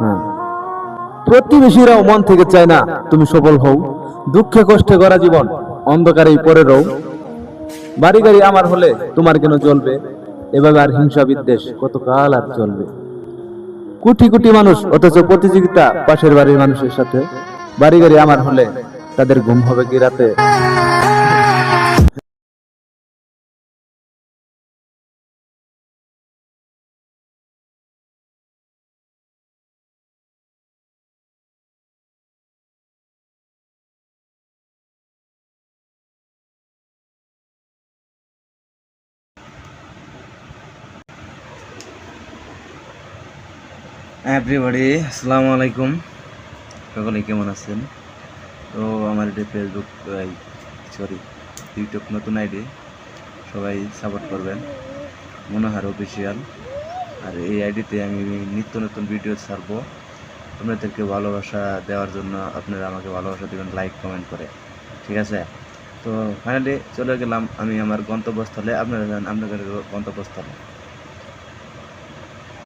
হ্যাঁ, প্রতিবেশীরাও মন থেকে চায় না তুমি সফল হও। দুঃখে কষ্টে গড়া জীবন অন্ধকারেই পড়ে রও। বাড়ি গাড়ি আমার হলে তোমার কেন জ্বলবে? এভাবে আর হিংসা বিদ্বেষ কতকাল আর চলবে? কোটি কোটি মানুষ অথচ প্রতিযোগিতা পাশের বাড়ির মানুষের সাথে। বাড়ি গাড়ি আমার হলে তাদের ঘুম হবে কি রাতে? এভরিবডি, আসসালামু আলাইকুম। সকলে কেমন আছেন? তো আমার এটা ফেসবুক, সরি, ইউটিউব নতুন আইডি, সবাই সাপোর্ট করবেন। মনোহার অফিসিয়াল। আর এই আইডিতে আমি নিত্য নতুন ভিডিও ছাড়বো। আপনাদেরকে ভালোবাসা দেওয়ার জন্য আপনারা আমাকে ভালোবাসা দেবেন লাইক কমেন্ট করে, ঠিক আছে? তো ফাইনালি চলে গেলাম আমি আমার গন্তব্যস্থলে, আপনারা যান আপনাদের গন্তব্যস্থলে।